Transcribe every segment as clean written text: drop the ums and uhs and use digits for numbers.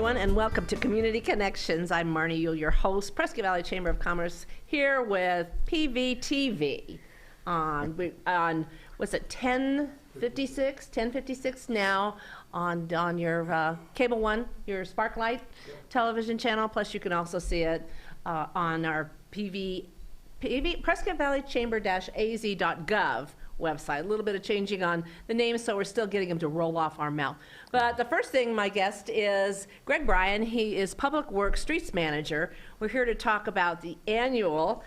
everyone, and welcome to Community Connections. I'm Marnie Yule, your host, Prescott Valley Chamber of Commerce, here with PVTV on what's it, 1056 now on your Cable One, your Sparklight television channel. Plus, you can also see it on our Prescott Valley Chamber-az.gov website. A little bit of changing on the names, so we're still getting them to roll off our mouth. But the first thing, my guest is Greg Bryan. He is Public Works Streets Manager. We're here to talk about the annual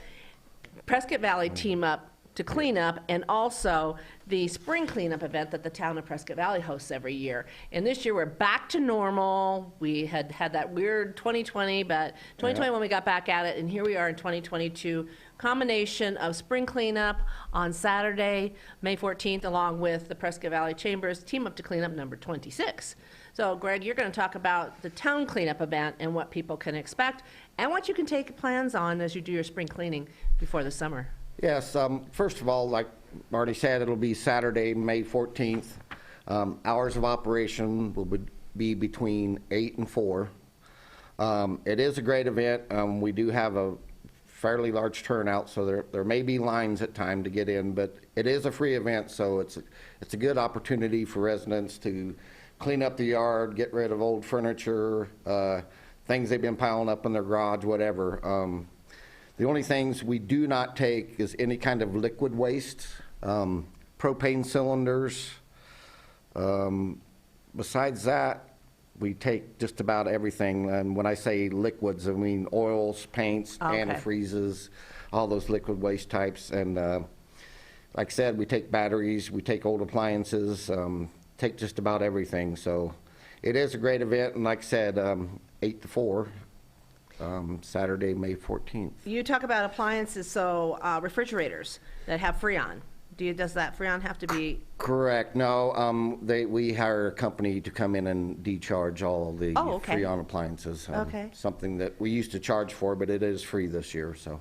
Prescott Valley Team Up to Clean Up, and also the spring cleanup event that the town of Prescott Valley hosts every year. And this year we're back to normal. We had that weird 2020, but 2020 when we got back at it, and here we are in 2022. Combination of spring cleanup on Saturday, May 14th, along with the Prescott Valley Chamber's Team Up to Clean Up number 26. So, Greg, you're going to talk about the town cleanup event and what people can expect, and what you can take plans on as you do your spring cleaning before the summer. Yes, first of all, like Marty said, it'll be Saturday, May 14th. Hours of operation will be between 8 and 4. It is a great event. We do have a fairly large turnout, so there may be lines at time to get in, but it is a free event, so it's a good opportunity for residents to clean up the yard, get rid of old furniture, things they've been piling up in their garage, whatever. The only things we do not take is any kind of liquid waste, propane cylinders. Besides that, we take just about everything. And when I say liquids, I mean oils, paints, antifreezes, all those liquid waste types. And like I said, we take batteries, we take old appliances, take just about everything. So it is a great event. And like I said, 8 to 4. Saturday, May 14th. You talk about appliances, so refrigerators that have Freon. Does that Freon have to be? Correct. No, we hire a company to come in and decharge all the Freon appliances. Something that we used to charge for, but it is free this year. So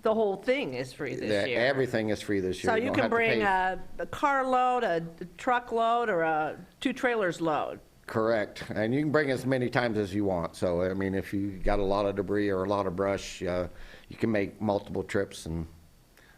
the whole thing is free this year. Everything is free this year. So you can bring a carload, a truckload, or a 2 trailers load. Correct. And you can bring as many times as you want. So, I mean, if you got a lot of debris or a lot of brush, you can make multiple trips, and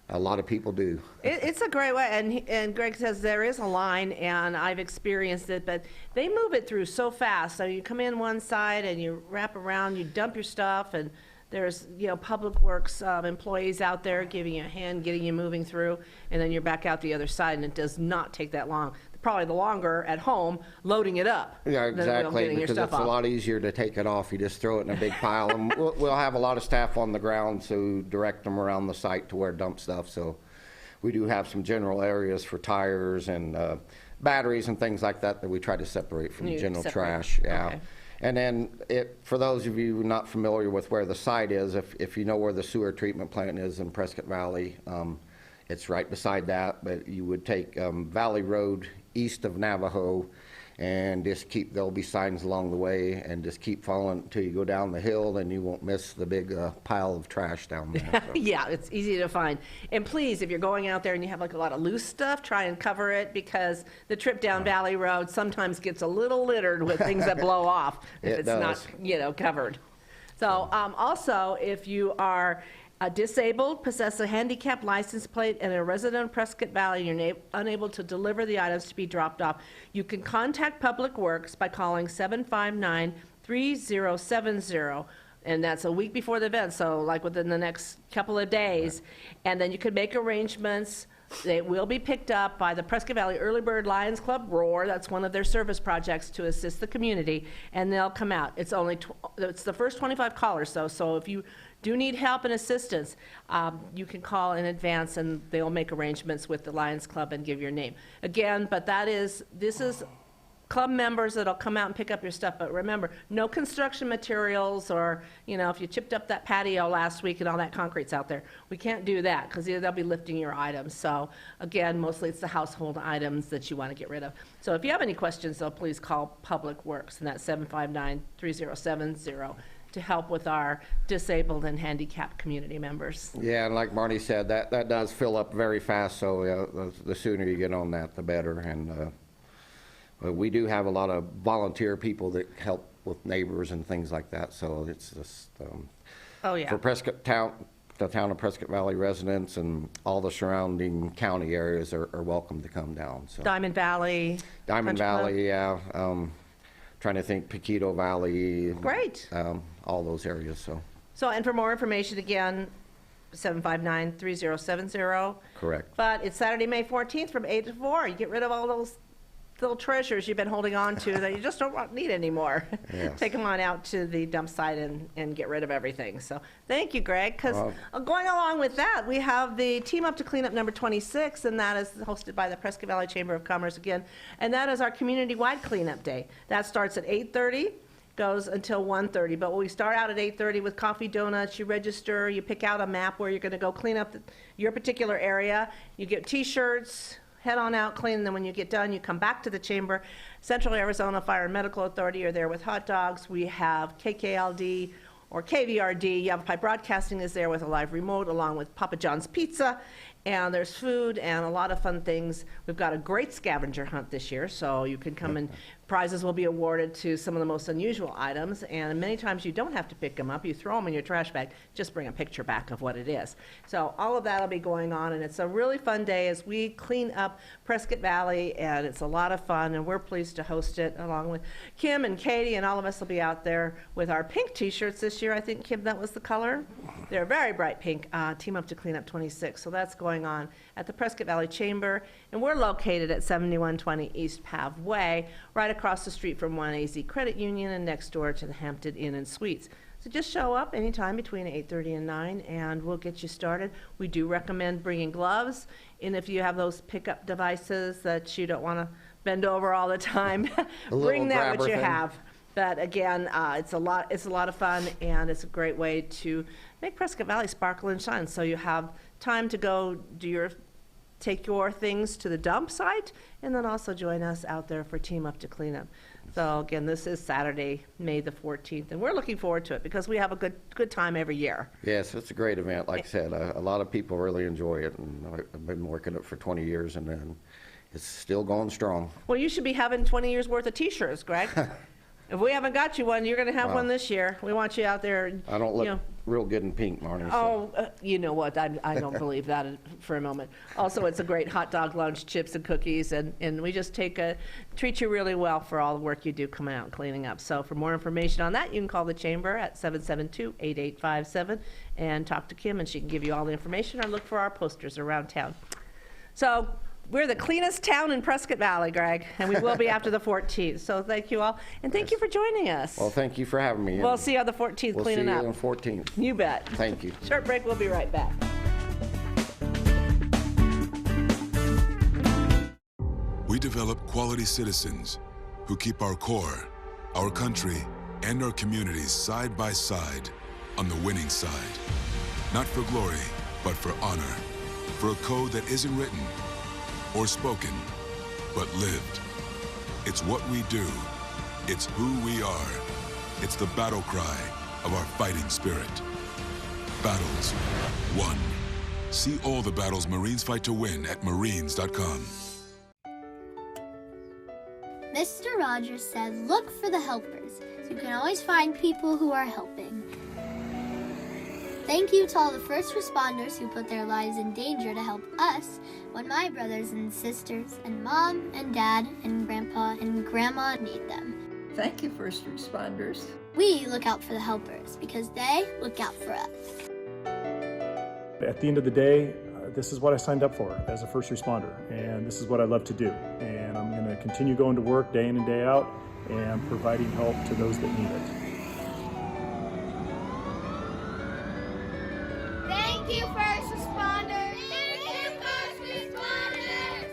a lot of people do. It's a great way. And Greg says there is a line, and I've experienced it, but they move it through so fast. So you come in one side and you wrap around, you dump your stuff, and there's, Public Works employees out there giving you a hand, getting you moving through, and then you're back out the other side, and it does not take that long. Probably the longer at home loading it up. Yeah, exactly, because it's a lot easier to take it off. You just throw it in a big pile, and we'll have a lot of staff on the ground to direct them around the site to where to dump stuff. So we do have some general areas for tires and batteries and things like that we try to separate from the general trash. Yeah. Okay. And then for those of you not familiar with where the site is, if you know where the sewer treatment plant is in Prescott Valley, it's right beside that, but you would take Valley Road east of Navajo, and there'll be signs along the way, and just keep following until you go down the hill, then you won't miss the big pile of trash down there. So. Yeah, it's easy to find. And please, if you're going out there and you have like a lot of loose stuff, try and cover it, because the trip down Valley Road sometimes gets a little littered with things that blow off if it's not, covered. So also, if you are disabled, possess a handicap license plate, and a resident of Prescott Valley, and you're unable to deliver the items to be dropped off, you can contact Public Works by calling 759-3070, and that's a week before the event, so like within the next couple of days. And then you can make arrangements. They will be picked up by the Prescott Valley Early Bird Lions Club Roar. That's one of their service projects to assist the community, and they'll come out. It's it's the first 25 callers, so if you do need help and assistance, you can call in advance, and they'll make arrangements with the Lions Club and give your name. Again, but this is club members that'll come out and pick up your stuff. But remember, no construction materials, or, if you chipped up that patio last week and all that concrete's out there, we can't do that, because they'll be lifting your items. So again, mostly it's the household items that you want to get rid of. So if you have any questions, though, please call Public Works, and that's 759-3070. To help with our disabled and handicapped community members. Yeah, and like Marty said, that does fill up very fast, so the sooner you get on that, the better. And we do have a lot of volunteer people that help with neighbors and things like that. So it's just, Oh, yeah. for Prescott Town, the town of Prescott Valley residents and all the surrounding county areas are welcome to come down, so. Diamond Valley. Diamond Country Club. Valley, yeah, trying to think Paquito Valley. Great. All those areas, so, So, and for more information, again, 759-3070. correct. But it's Saturday, May 14th from 8 to 4. You get rid of all those little treasures you've been holding on to that you just don't need anymore. Yes. Take them on out to the dump site and get rid of everything. So thank you, Greg. Because going along with that, we have the Team Up to Clean Up number 26, and that is hosted by the Prescott Valley Chamber of Commerce again. And that is our community-wide cleanup day. That starts at 8:30. Goes until 1:30, but we start out at 8:30 with coffee, donuts. You register, you pick out a map where you're going to go clean up your particular area. You get T-shirts, head on out, clean, and then when you get done, you come back to the chamber. Central Arizona Fire and Medical Authority are there with hot dogs. We have KKLD or KVRD. Yavapai Broadcasting is there with a live remote, along with Papa John's Pizza. And there's food and a lot of fun things. We've got a great scavenger hunt this year, so you can come and prizes will be awarded to some of the most unusual items. And many times you don't have to pick them up. You throw them in your trash bag. Just bring a picture back of what it is. So all of that will be going on, and it's a really fun day as we clean up Prescott Valley, and it's a lot of fun, and we're pleased to host it along with Kim and Katie, and all of us will be out there with our pink T-shirts this year. I think, Kim, that was the color. They're very bright pink. Team Up to Clean Up 26. So that's going on at the Prescott Valley Chamber, and we're located at 7120 East Pav Way, right across the street from 1AZ Credit Union and next door to the Hampton Inn and Suites. So just show up anytime between 8:30 and 9, and we'll get you started. We do recommend bringing gloves, and if you have those pickup devices that you don't want to bend over all the time, bring that what you have. But again, it's a lot of fun, and it's a great way to make Prescott Valley sparkle and shine. So you have time to go take your things to the dump site, and then also join us out there for Team Up to Clean Up. So again, this is Saturday, May the 14th, and we're looking forward to it because we have a good time every year. Yes, it's a great event. Like I said, a lot of people really enjoy it, and I've been working it for 20 years, and then it's still going strong. Well, you should be having 20 years worth of T-shirts, Greg. If we haven't got you one, you're going to have one this year. We want you out there. I don't look real good in pink, Marnie. So. Oh, you know what? I don't believe that for a moment. Also, it's a great hot dog lunch, chips and cookies, and we just treat you really well for all the work you do coming out and cleaning up. So for more information on that, you can call the chamber at 772-8857 and talk to Kim, and she can give you all the information, or look for our posters around town. So we're the cleanest town in Prescott Valley, Greg, and we will be after the 14th. So thank you all, and thank you for joining us. Well, thank you for having me. We'll see you on the 14th cleaning up. We'll see you on the 14th. You bet. Thank you. Short break, we'll be right back. We develop quality citizens who keep our core, our country, and our communities side by side on the winning side. Not for glory, but for honor. For a code that isn't written or spoken, but lived. It's what we do. It's who we are. It's the battle cry of our fighting spirit. Battles won. See all the battles Marines fight to win at marines.com. Mr. Rogers said, look for the helpers. So you can always find people who are helping. Thank you to all the first responders who put their lives in danger to help us when my brothers and sisters and mom and dad and grandpa and grandma need them. Thank you, first responders. We look out for the helpers because they look out for us. At the end of the day, this is what I signed up for as a first responder, and this is what I love to do. And I'm going to continue going to work day in and day out and providing help to those that need it. Thank you, first responders. Thank you, first responders.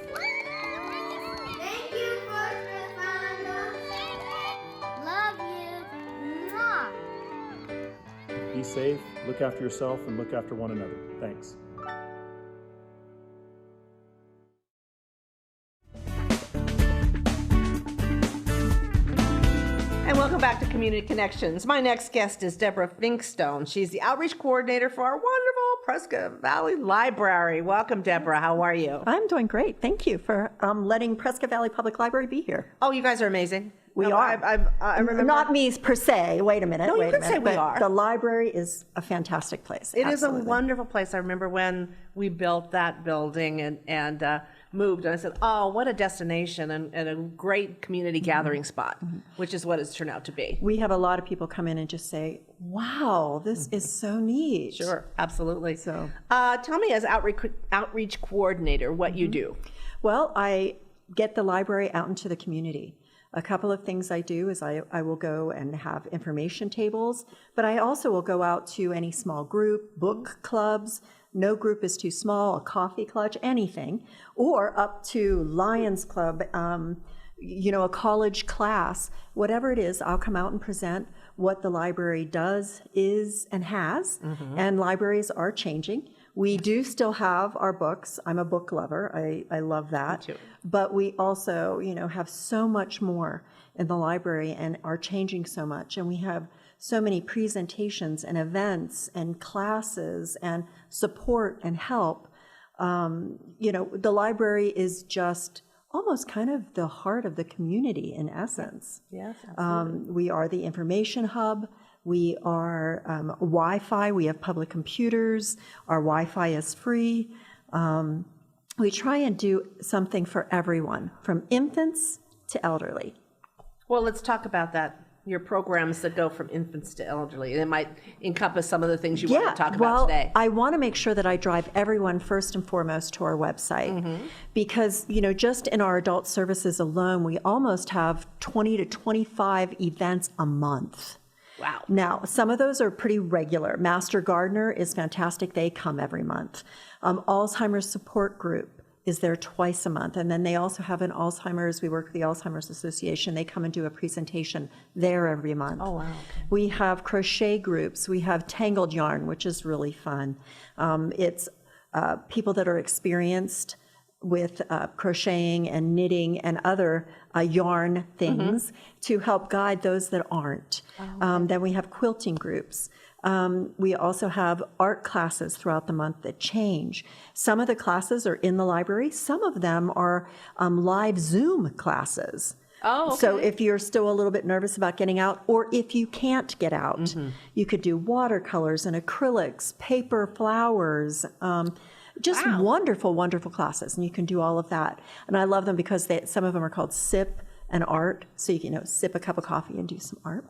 Thank you, first responders. Love you. Mwah. Be safe, look after yourself, and look after one another. Thanks. Welcome back to Community Connections. My next guest is Deborah Finkstone. She's the outreach coordinator for our wonderful Prescott Valley Library. Welcome, Deborah. How are you? I'm doing great. Thank you for letting Prescott Valley Public Library be here. Oh, you guys are amazing. We No, are. I remember. Not me per se. Wait a minute. No, you wait can a say minute. we But are. The library is a fantastic place. It is a Absolutely. wonderful place. I remember when we built that building and moved, and I said, oh, what a destination and a great community gathering spot, which is what it's turned out to be. We have a lot of people come in and just say, wow, this is so neat. Sure, absolutely. So- tell me, as outreach coordinator, what you do. Well, I get the library out into the community. A couple of things I do is I will go and have information tables, but I also will go out to any small group, book clubs. No group is too small, a coffee clutch, anything, or up to Lions Club, a college class, whatever it is, I'll come out and present what the library does, is, and has, and libraries are changing. We do still have our books. I'm a book lover. I love that. Me too. But we also, have so much more in the library and are changing so much. And we have so many presentations and events and classes and support and help. The library is just almost kind of the heart of the community in essence. Yes, We are the information hub. We are Wi-Fi. We have public computers. Our Wi-Fi is free. We try and do something for everyone, from infants to elderly. Well, let's talk about that. Your programs that go from infants to elderly. And it might encompass some of the things you want to talk about today. I want to make sure that I drive everyone first and foremost to our website because, just in our adult services alone, we almost have 20 to 25 events a month. Wow. Now, some of those are pretty regular. Master Gardener is fantastic. They come every month. Alzheimer's Support Group is there twice a month. And then they also have an Alzheimer's, we work with the Alzheimer's Association. They come and do a presentation there every month. Oh, wow. We have crochet groups. We have Tangled Yarn, which is really fun. It's people that are experienced with crocheting and knitting and other yarn things to help guide those that aren't. Then we have quilting groups. We also have art classes throughout the month that change. Some of the classes are in the library. Some of them are live Zoom classes. Oh, okay. So if you're still a little bit nervous about getting out, or if you can't get out, you could do watercolors and acrylics, paper flowers, just wonderful, wonderful classes. And you can do all of that. And I love them because some of them are called Sip and Art. So you can sip a cup of coffee and do some art.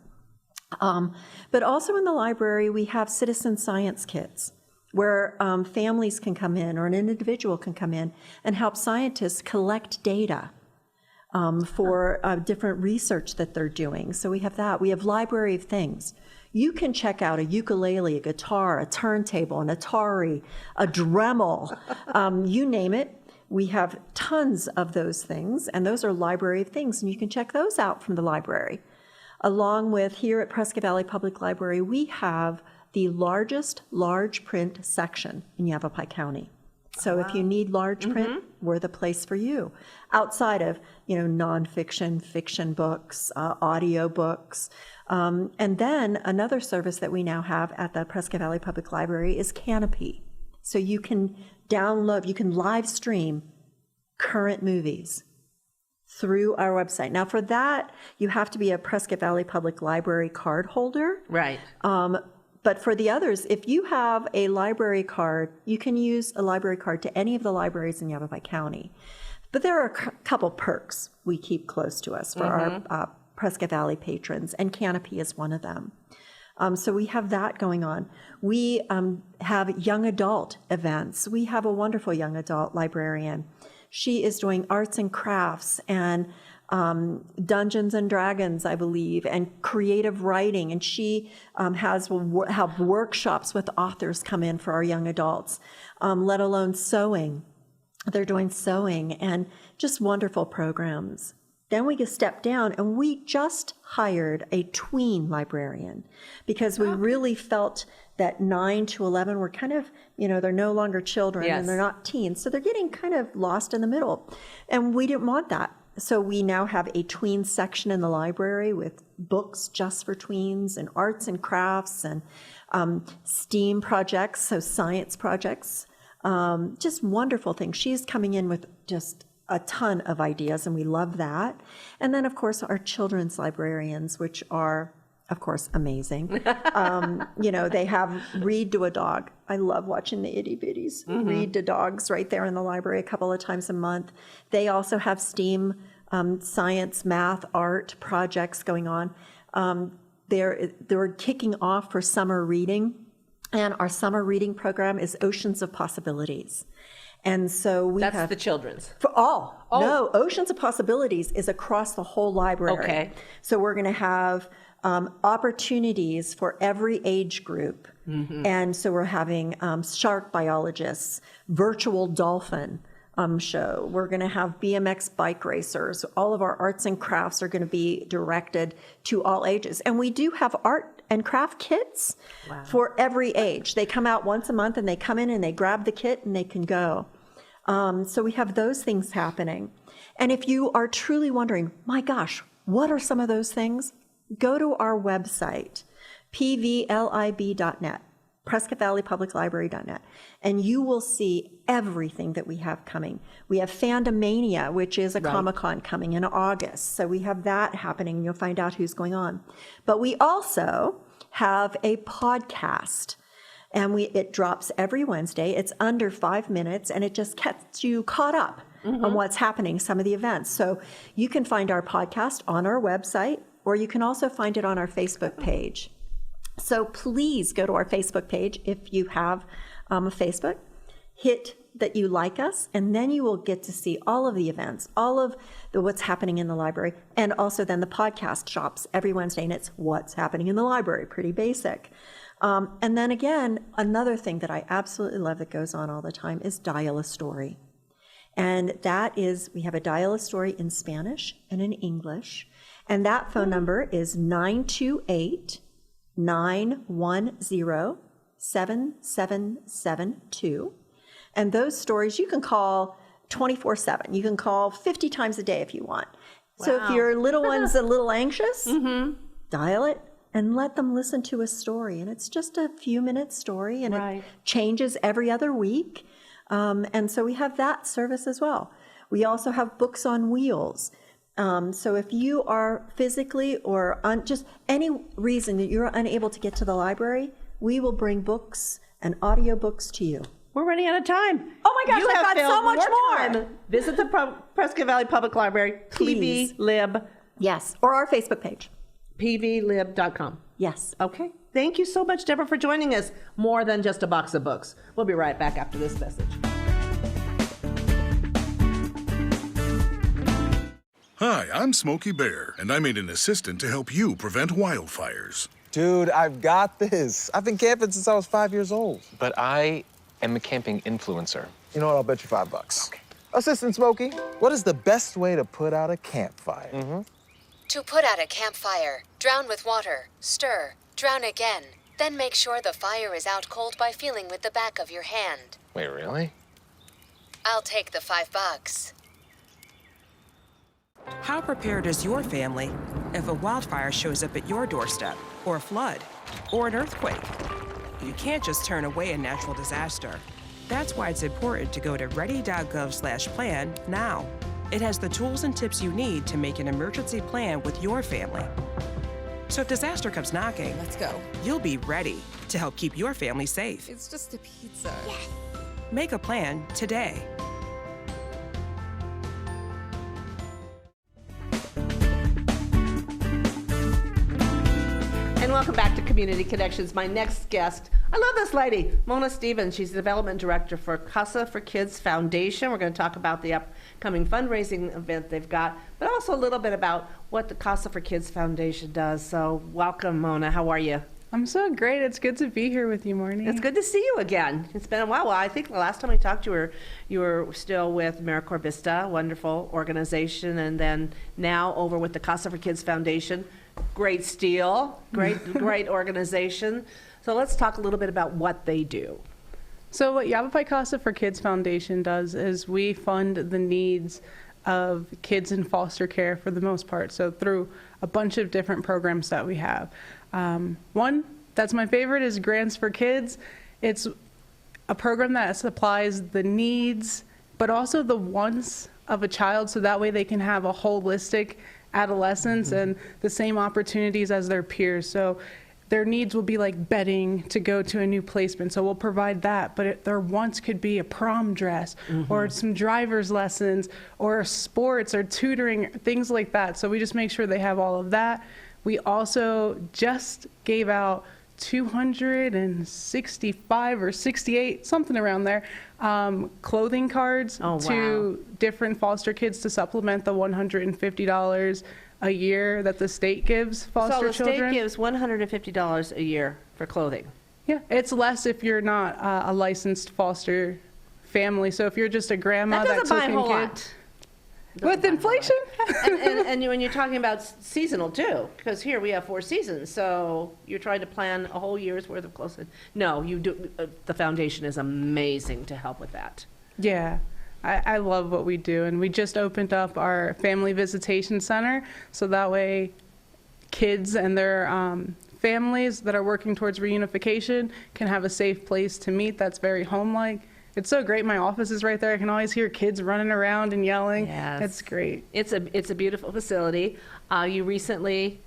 But also in the library, we have citizen science kits where families can come in or an individual can come in and help scientists collect data for different research that they're doing. So we have that. We have Library of Things. You can check out a ukulele, a guitar, a turntable, an Atari, a Dremel, you name it. We have tons of those things, and those are Library of Things, and you can check those out from the library. Along with here at Prescott Valley Public Library, we have the largest large print section in Yavapai County. So if you need large print, we're the place for you. Outside of, nonfiction, fiction books, audio books. And then another service that we now have at the Prescott Valley Public Library is Canopy. So you can download, you can live stream current movies through our website. Now for that, you have to be a Prescott Valley Public Library card holder. Right. But for the others, if you have a library card, you can use a library card to any of the libraries in Yavapai County. But there are a couple perks we keep close to us for our Prescott Valley patrons, and Canopy is one of them. So we have that going on. We have young adult events. We have a wonderful young adult librarian. She is doing arts and crafts and Dungeons and Dragons, I believe, and creative writing. And she have workshops with authors come in for our young adults, let alone sewing. They're doing sewing and just wonderful programs. Then we get step down, and we just hired a tween librarian because we really felt that 9 to 11 were kind of, they're no longer children and they're not teens. So they're getting kind of lost in the middle. And we didn't want that. So we now have a tween section in the library with books just for tweens and arts and crafts and STEAM projects, so science projects, just wonderful things. She's coming in with just a ton of ideas, and we love that. And then, of course, our children's librarians, which are, of course, amazing. They have Read to a Dog. I love watching the itty bitties read to dogs right there in the library a couple of times a month. They also have STEAM, science, math, art projects going on. They're kicking off for summer reading, and our summer reading program is Oceans of Possibilities. And so That's the children's. For all. Oh. No, Oceans of Possibilities is across the whole library. Okay. So we're going to have opportunities for every age group. And so we're having shark biologists, virtual dolphin show. We're going to have BMX bike racers. All of our arts and crafts are going to be directed to all ages. And we do have art and craft kits for every age. They come out once a month, and they come in and they grab the kit and they can go. So we have those things happening. And if you are truly wondering, my gosh, what are some of those things? Go to our website, pvlib.net, Prescott Valley Public Library.net, and you will see everything that we have coming. We have Fandomania, which is a Comic-Con coming in August. So we have that happening. You'll find out who's going on. But we also have a podcast. And it drops every Wednesday. It's under 5 minutes, and it just gets you caught up on what's happening, some of the events. So you can find our podcast on our website, or you can also find it on our Facebook page. So please go to our Facebook page if you have a Facebook. Hit that you like us, and then you will get to see all of the events, all of what's happening in the library, and also then the podcast drops every Wednesday, and it's what's happening in the library, pretty basic. And then again, another thing that I absolutely love that goes on all the time is Dial a Story. And that is, we have a Dial a Story in Spanish and in English. And that phone number is 928-910-7772. And those stories you can call 24/7. You can call 50 times a day if you want. So if your little one's a little anxious, dial it and let them listen to a story. And it's just a few minutes story, and it changes every other week. And so we have that service as well. We also have Books on Wheels. So if you are physically or just any reason that you're unable to get to the library, we will bring books and audiobooks to you. We're running out of time. Oh my gosh, I've got so much more. Visit the Prescott Valley Public Library, Please. PVLib. Yes, or our Facebook page. pvlib.com. Yes. Okay. Thank you so much, Deborah, for joining us. More than just a box of books. We'll be right back after this message. Hi, I'm Smokey Bear, and I made an assistant to help you prevent wildfires. Dude, I've got this. I've been camping since I was 5 years old. But I am a camping influencer. You know what? I'll bet you $5. Okay. Assistant Smokey, what is the best way to put out a campfire? To put out a campfire, drown with water, stir, drown again. Then make sure the fire is out cold by feeling with the back of your hand. Wait, really? I'll take the $5. How prepared is your family if a wildfire shows up at your doorstep, or a flood, or an earthquake? You can't just turn away a natural disaster. That's why it's important to go to ready.gov/plan now. It has the tools and tips you need to make an emergency plan with your family. So if disaster comes knocking, let's go. You'll be ready to help keep your family safe. It's just a pizza. Yes. Make a plan today. And welcome back to Community Connections. My next guest, I love this lady, Mona Stevens. She's the Development Director for Casa for Kids Foundation. We're going to talk about the upcoming fundraising event they've got, but also a little bit about what the Casa for Kids Foundation does. So welcome, Mona. How are you? I'm so great. It's good to be here with you, Morning. It's good to see you again. It's been a while. Well, I think the last time we talked, you were still with AmeriCorps Vista, wonderful organization, and then now over with the Casa for Kids Foundation. Great steel, great organization. So let's talk a little bit about what they do. So what Yavapai Casa for Kids Foundation does is we fund the needs of kids in foster care for the most part. So through a bunch of different programs that we have. One that's my favorite is Grants for Kids. It's a program that supplies the needs, but also the wants of a child, so that way they can have a holistic adolescence and the same opportunities as their peers. So their needs will be like bedding to go to a new placement, so we'll provide that. But there once could be a prom dress or some driver's lessons or sports or tutoring, things like that. So we just make sure they have all of that. We also just gave out 265 or 68, something around there, clothing cards to different foster kids to supplement the $150 a year that the state gives foster children. So the state gives $150 a year for clothing. Yeah, it's less if you're not a licensed foster family. So if you're just a grandma that's buy a looking whole kid. lot. With inflation? And when you're talking about seasonal too, because here we have 4 seasons, so you're trying to plan a whole year's worth of clothing. No, you do. The foundation is amazing to help with that. Yeah, I love what we do, and we just opened up our family visitation center, so that way kids and their families that are working towards reunification can have a safe place to meet that's very home-like. It's so great. My office is right there. I can always hear kids running around and yelling. Yes. It's great. It's a beautiful facility. You recently,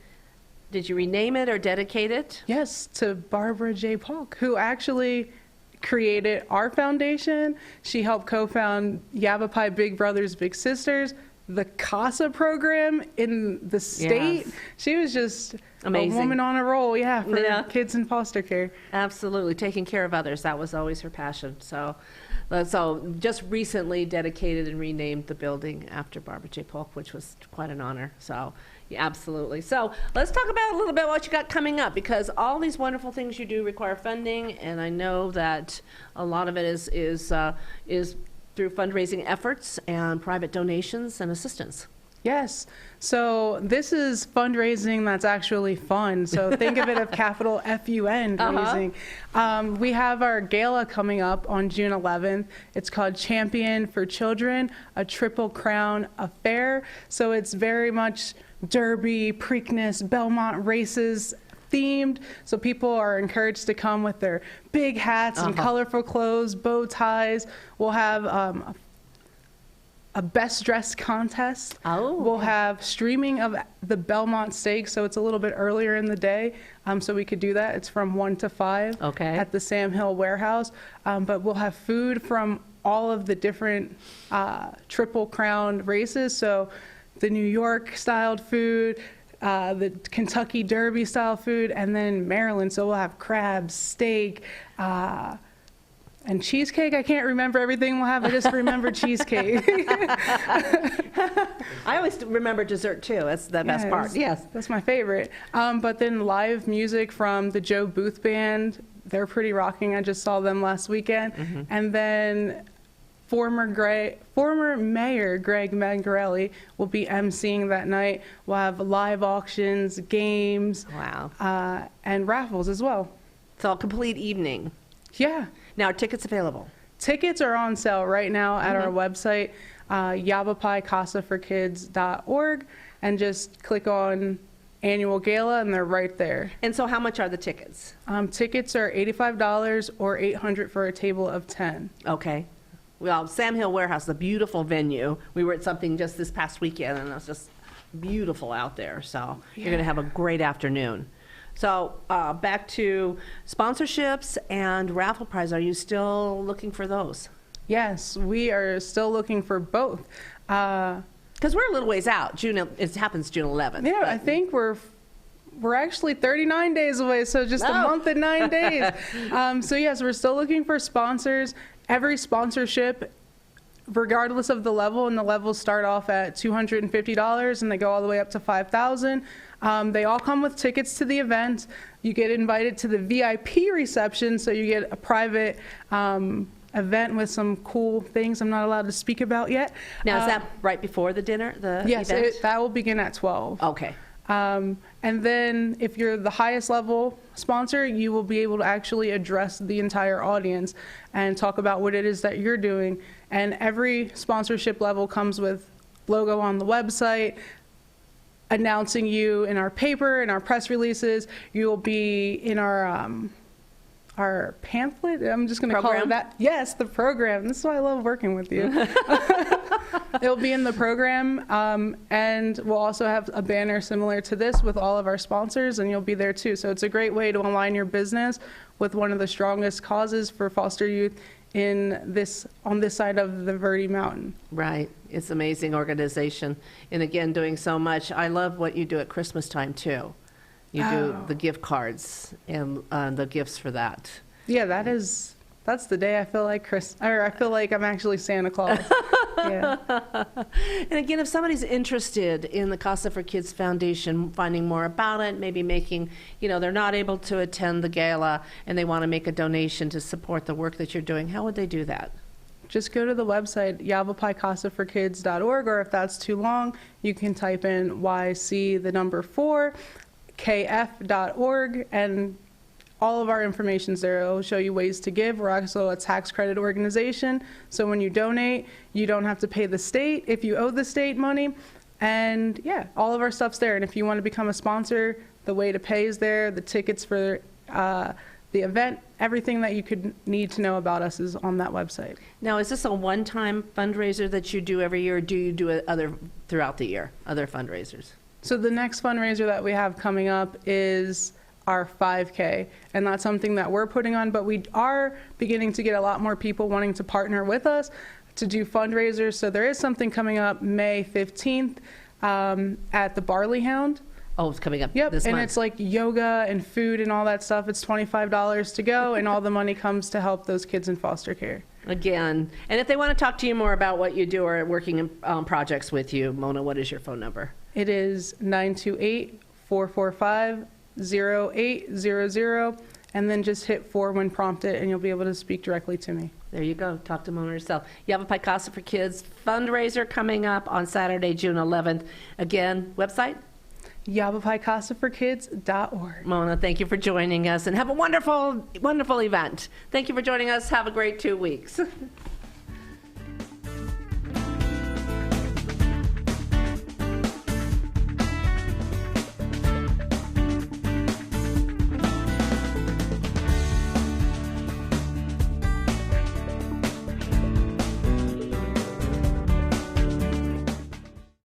did you rename it or dedicate it? Yes, to Barbara J. Polk, who actually created our foundation. She helped co-found Yavapai Big Brothers Big Sisters, the CASA program in the state. Yes. She was just amazing. A woman on a roll, for kids in foster care. Absolutely, taking care of others. That was always her passion. So just recently dedicated and renamed the building after Barbara J. Polk, which was quite an honor. So yeah, absolutely. So let's talk about a little bit what you got coming up, because all these wonderful things you do require funding, and I know that a lot of it is through fundraising efforts and private donations and assistance. Yes. So this is fundraising that's actually fun. So think of it as capital FUN raising. We have our gala coming up on June 11th. It's called Champion for Children, a Triple Crown Affair. So it's very much Derby, Preakness, Belmont races themed. So people are encouraged to come with their big hats and colorful clothes, bow ties. We'll have a best dressed contest. We'll have streaming of the Belmont Stakes, so it's a little bit earlier in the day, so we could do that. It's from 1 to 5 at the Sam Hill Warehouse. But we'll have food from all of the different Triple Crown races. So the New York styled food, the Kentucky Derby style food, and then Maryland. So we'll have crabs, steak, and cheesecake. I can't remember everything we'll have. I just remember cheesecake. I always remember dessert too. That's the best part. Yes, that's my favorite. But then live music from the Joe Booth Band. They're pretty rocking. I just saw them last weekend. And then former Mayor Greg Mangarelli will be emceeing that night. We'll have live auctions, games, and raffles as well. So a complete evening. Yeah. Now, are tickets available? Tickets are on sale right now at our website, YavapaiCasaForKids.org, and just click on Annual Gala, and they're right there. And so how much are the tickets? Tickets are $85 or $800 for a table of 10. Okay. Well, Sam Hill Warehouse is a beautiful venue. We were at something just this past weekend, and it was just beautiful out there. So you're going to have a great afternoon. So back to sponsorships and raffle prize. Are you still looking for those? Yes, we are still looking for both. Because we're a little ways out. It happens June 11th. Yeah, I think we're actually 39 days away, so just a month and 9 days. So yes, we're still looking for sponsors. Every sponsorship, regardless of the level, and the levels start off at $250 and they go all the way up to $5,000. They all come with tickets to the event. You get invited to the VIP reception, so you get a private event with some cool things I'm not allowed to speak about yet. Now, is that right before the dinner, the yes, event? That will begin at 12. Okay. And then if you're the highest level sponsor, you will be able to actually address the entire audience and talk about what it is that you're doing. And every sponsorship level comes with logo on the website, announcing you in our paper, in our press releases. You will be in our our pamphlet. I'm just going to call it Program? that. Yes, the program. This is why I love working with you. It'll be in the program, and we'll also have a banner similar to this with all of our sponsors, and you'll be there too. So it's a great way to align your business with one of the strongest causes for foster youth on this side of the Verde Mountain. Right. It's an amazing organization. And again, doing so much. I love what you do at Christmas time too. You do the gift cards and the gifts for that. Yeah, that's the day I feel like I feel like I'm actually Santa Claus. Yeah. And again, if somebody's interested in the Casa for Kids Foundation, finding more about it, maybe making, they're not able to attend the gala and they want to make a donation to support the work that you're doing, how would they do that? Just go to the website, yavapai-casaforkids.org, or if that's too long, you can type in YC4KF.org, and all of our information's there. It'll show you ways to give. We're also a tax credit organization, so when you donate, you don't have to pay the state if you owe the state money. And yeah, all of our stuff's there. And if you want to become a sponsor, the way to pay is there. The tickets for the event, everything that you could need to know about us is on that website. Now, is this a one-time fundraiser that you do every year, or do you do it throughout the year, other fundraisers? So the next fundraiser that we have coming up is our 5K, and that's something that we're putting on, but we are beginning to get a lot more people wanting to partner with us to do fundraisers. So there is something coming up May 15th at the Barley Hound. Oh, it's coming up Yep, this and month. it's like yoga and food and all that stuff. It's $25 to go, and all the money comes to help those kids in foster care. Again, and if they want to talk to you more about what you do or working in projects with you, Mona, what is your phone number? It is 928-445-0800, and then just hit 4 when prompted, and you'll be able to speak directly to me. There you go. Talk to Mona herself. Yavapai Casa for Kids fundraiser coming up on Saturday, June 11th. Again, website? YavaPaiCasaForKids.org. Mona, thank you for joining us, and have a wonderful, wonderful event. Thank you for joining us. Have a great 2 weeks.